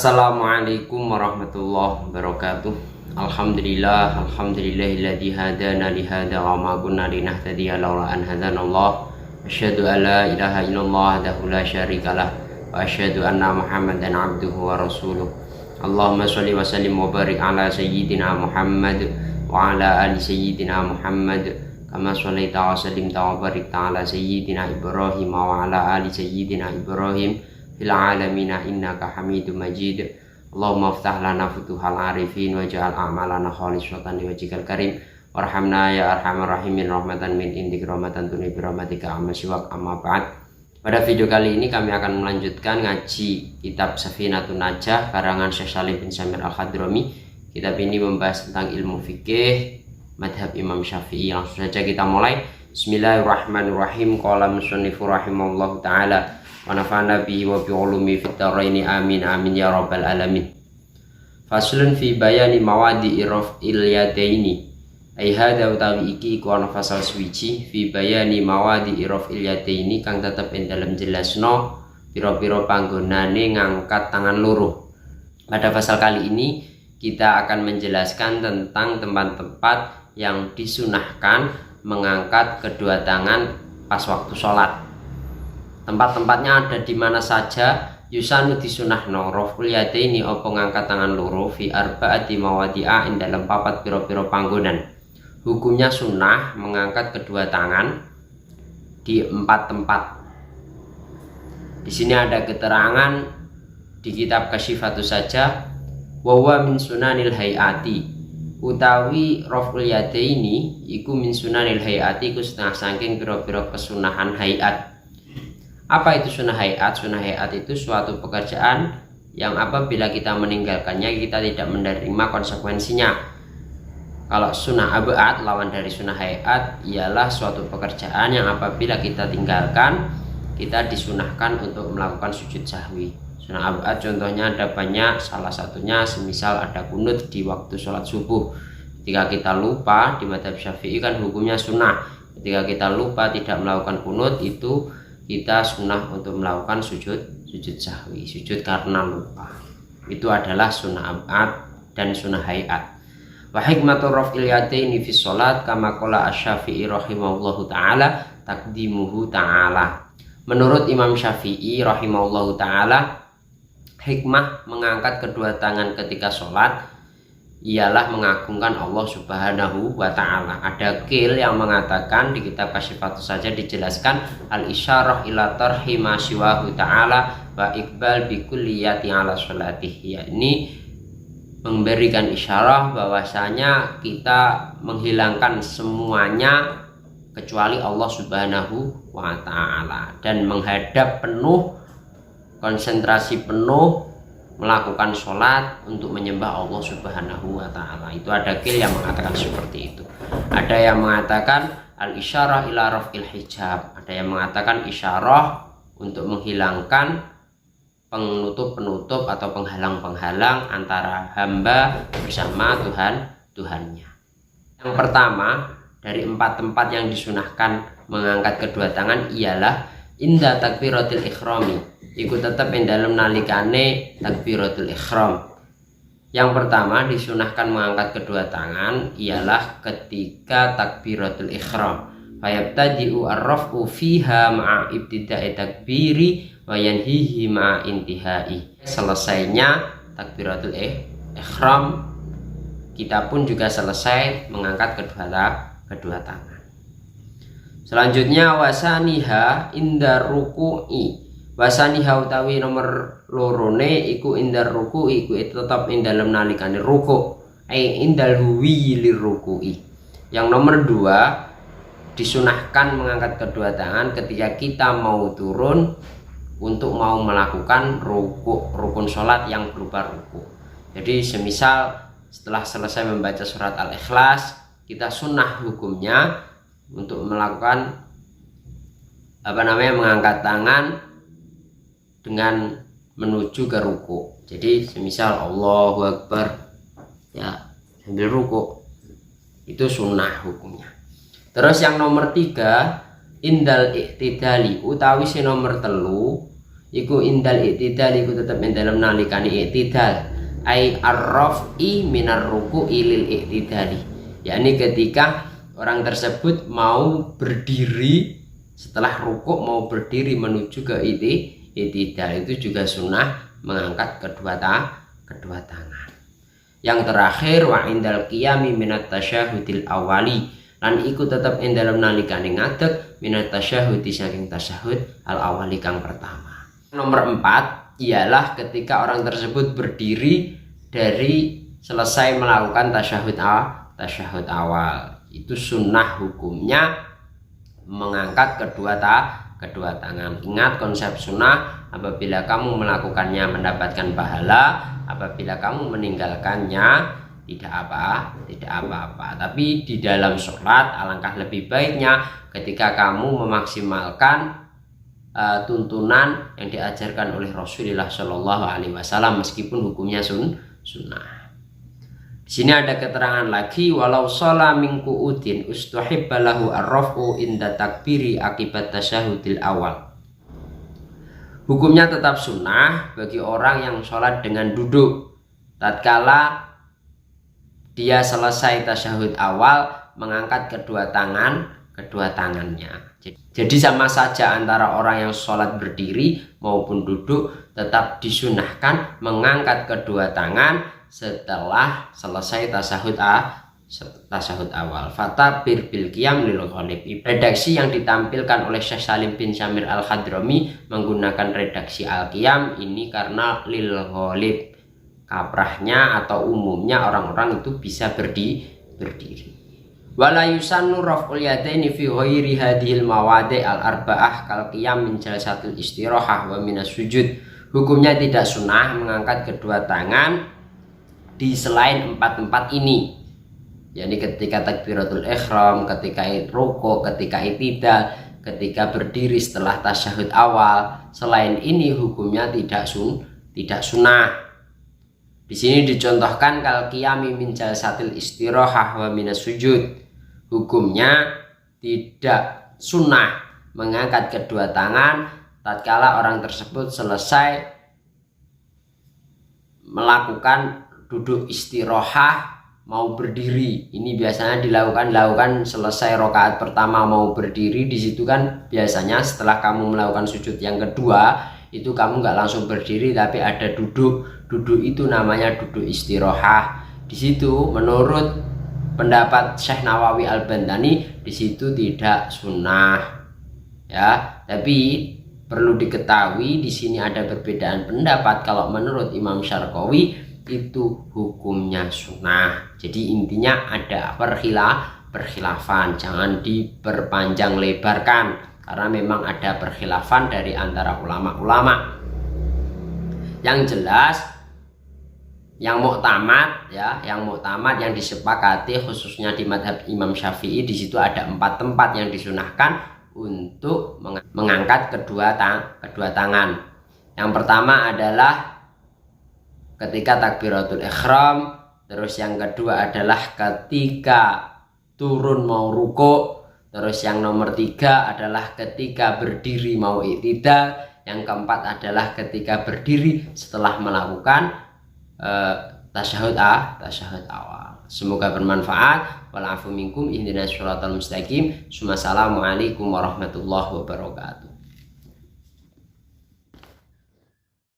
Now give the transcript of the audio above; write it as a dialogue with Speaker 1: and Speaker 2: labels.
Speaker 1: Assalamualaikum warahmatullahi wabarakatuh. Alhamdulillahilladzi hadana li hadza wa ma kunna linahtadiya laula an hadanallah. Asyhadu an la ilaha illallah wahdahu la syarikalah wa asyhadu anna Muhammadan abduhu wa rasuluh. Allahumma shalli wa sallim wa barik ala sayyidina Muhammad wa ala ali sayyidina Muhammad kama shallaita wa sallimta wa barikta ala sayyidina Ibrahim wa ala ali sayyidina Ibrahim fil alamina innaka hamidum majid. Allahumma aftah lana futuhal arifin waj'al a'malana khalisatan liwajhikal karim warhamna ya arhamar rahimin rahmatan min indik rahmatan tuni bi rahmatika amma siwak amma ba'd. Pada video kali ini kami akan melanjutkan ngaji kitab Safinatun Najah karangan Syekh Salim bin Samir Al-Hadrami. Kitab ini membahas tentang ilmu fikih madhab Imam Syafi'i. Langsung saja kita mulai. Bismillahirrahmanirrahim. Qala musannifu rahimallahu ta'ala wa nafa'ana bihi wa bi ulumi fid dharaini amin amin ya rabbal alamin. Faslun fi bayani mawadi raf'il yadaini. Ai hada utawi iki iku ana fasal suwiji fi bayani mawadi raf'il yadaini kang tetep ing dalem jelasno pira-pira panggonane ngangkat tangan loro. Pada pasal kali ini kita akan menjelaskan tentang tempat-tempat yang disunahkan mengangkat kedua tangan pas waktu sholat. Tempat-tempatnya ada di mana saja. Yusanu disunahno raf'ul yadaini apa ngangkat tangan loro fi arba'ati mawadi'a ing dalam papat pira-pira panggonan. Hukumnya sunnah mengangkat kedua tangan di 4 tempat. Di sini ada keterangan di kitab Kasyifatus saja wa huwa min sunanil hayati. Utawi raf'ul yadaini iku min sunanil hayati, iku setengah saking pira-pira kesunahan hayat. Apa itu sunnah hayat? Sunnah hayat itu suatu pekerjaan yang apabila kita meninggalkannya kita tidak menerima konsekuensinya. Kalau sunnah abad lawan dari sunnah hayat ialah suatu pekerjaan yang apabila kita tinggalkan kita disunahkan untuk melakukan sujud sahwi. Sunnah abad contohnya ada banyak, salah satunya semisal ada kunut di waktu sholat subuh. Ketika kita lupa, di mazhab Syafi'i kan hukumnya sunnah. Ketika kita lupa tidak melakukan kunut, itu kita sunnah untuk melakukan sujud sahwi, sujud karena lupa. Itu adalah sunnah abad dan sunnah hayat. Wa hikmatu raf'il yadaini fi sholat kama qala asy-Syafi'i rahimahullahu taala taqdimuhu ta'ala. Menurut Imam Syafi'i rahimahullahu taala, hikmah mengangkat kedua tangan ketika sholat ialah mengagungkan Allah subhanahu wa ta'ala. Ada qil yang mengatakan di kitab Kasyifatus saja dijelaskan al-isyarah ila tarhi ma siwahu ta'ala wa iqbal bi kulliyati ala sholatih, yakni memberikan isyarah bahwasanya kita menghilangkan semuanya kecuali Allah subhanahu wa ta'ala dan menghadap penuh, konsentrasi penuh melakukan sholat untuk menyembah Allah subhanahu wa ta'ala. Itu ada qil yang mengatakan seperti itu. Ada yang mengatakan al-isyarah ila raf'il hijab. Ada yang mengatakan isyarah untuk menghilangkan penutup-penutup atau penghalang-penghalang antara hamba bersama Tuhannya. Yang pertama dari 4 tempat yang disunahkan mengangkat kedua tangan ialah inda takbiratul ikhrami. Iku tetap yang dalam nalikane takbiratul ikhram. Yang pertama disunahkan mengangkat kedua tangan ialah ketika takbiratul ikhram. Fayabtadi'u ar-raf'u fiha ma'a ibtida'i takbiri wa yanhihi ma'a intihai. Selesainya takbiratul ikhram, kita pun juga selesai mengangkat kedua tangan. Selanjutnya wasaniha indar ruku'i. Wasaniha utawi nomor lorone iku indar ruku'i, iku tetap ing dalem nalikane ruku', ai indal huwi liruku'i. Yang nomor 2 disunahkan mengangkat kedua tangan ketika kita mau turun untuk mau melakukan rukun sholat yang berupa ruku'. Jadi semisal setelah selesai membaca surat Al-Ikhlas, kita sunnah hukumnya untuk melakukan mengangkat tangan dengan menuju ke ruku'. Jadi semisal Allahu Akbar ya sambil ruku', itu sunnah hukumnya. Terus yang nomor 3 indal iktidali utawi si nomor 3 iku indal i'tidal iku tetep ing dalem nalikane i'tidal, ai ar-raf'i minar ruku'i lil i'tidali, yakni ketika orang tersebut mau berdiri setelah rukuk, mau berdiri menuju ke i'tidal, itu juga sunnah mengangkat kedua tangan. Yang terakhir wa indal qiyami minat tasyahudil awali, lan iku tetep ing dalem nalikane ngadeg minat tasyahudi saking tasyahud al awali kang pertama. Nomor 4 ialah ketika orang tersebut berdiri dari selesai melakukan tasyahud awal. Itu sunnah hukumnya mengangkat kedua tangan. Ingat konsep sunnah, apabila kamu melakukannya mendapatkan pahala, apabila kamu meninggalkannya tidak apa-apa. Tapi di dalam sholat alangkah lebih baiknya ketika kamu memaksimalkan tuntunan yang diajarkan oleh Rasulullah Shallallahu Alaihi Wasallam meskipun hukumnya sunnah. Di sini ada keterangan lagi, walau sholat min qu'udin ustuhibba lahu ar-raf'u inda takbiri akibat tasyahudil awal. Hukumnya tetap sunnah bagi orang yang sholat dengan duduk tatkala dia selesai tasyahud awal mengangkat kedua tangannya. Jadi sama saja antara orang yang sholat berdiri maupun duduk, tetap disunahkan mengangkat kedua tangan setelah selesai tasyahud awal. Fatabir bil qiyam lil ghalib. Redaksi yang ditampilkan oleh Syekh Salim bin Syamir Al-Hadrami menggunakan redaksi al-qiyam ini karena lil ghalib, kaprahnya atau umumnya orang-orang itu bisa berdiri. Wala yusannu raf'ul yadaini fi ghairi hadhil mawadi' al-arba'ah kal qiyam min jalsatil istirahah wa minas sujud. Hukumnya tidak sunnah mengangkat kedua tangan di selain 4 tempat ini, yakni ketika takbiratul ihram, ketika rukuk, ketika i'tidal, ketika berdiri setelah tasyahud awal. Selain ini hukumnya tidak sunnah. Di sini dicontohkan kal qiyami min jalsatil istirahah wa minas sujud. Hukumnya tidak sunnah mengangkat kedua tangan tatkala orang tersebut selesai melakukan duduk istirahah mau berdiri. Ini biasanya dilakukan selesai rakaat pertama mau berdiri. Di situ kan biasanya setelah kamu melakukan sujud yang kedua itu kamu nggak langsung berdiri tapi ada duduk itu namanya duduk istirahah. Di situ menurut pendapat Syekh Nawawi Al-Bantani di situ tidak sunnah, ya. Tapi perlu diketahui di sini ada perbedaan pendapat. Kalau menurut Imam Syarqawi itu hukumnya sunnah. Jadi intinya ada perkhilafan, jangan diperpanjang lebarkan karena memang ada perkhilafan dari antara ulama-ulama. Yang jelas yang muktamad yang disepakati khususnya di madhab Imam Syafi'i, di situ ada 4 tempat yang disunahkan untuk mengangkat kedua tangan. Yang pertama adalah ketika takbiratul ihram, terus yang kedua adalah ketika turun mau rukuk, terus yang nomor 3 adalah ketika berdiri mau i'tidal, yang keempat adalah ketika berdiri setelah melakukan tasyahud awal. Semoga bermanfaat. Wal afu minkum ihdinas siratal mustaqim. Assalamualaikum warahmatullahi wabarakatuh.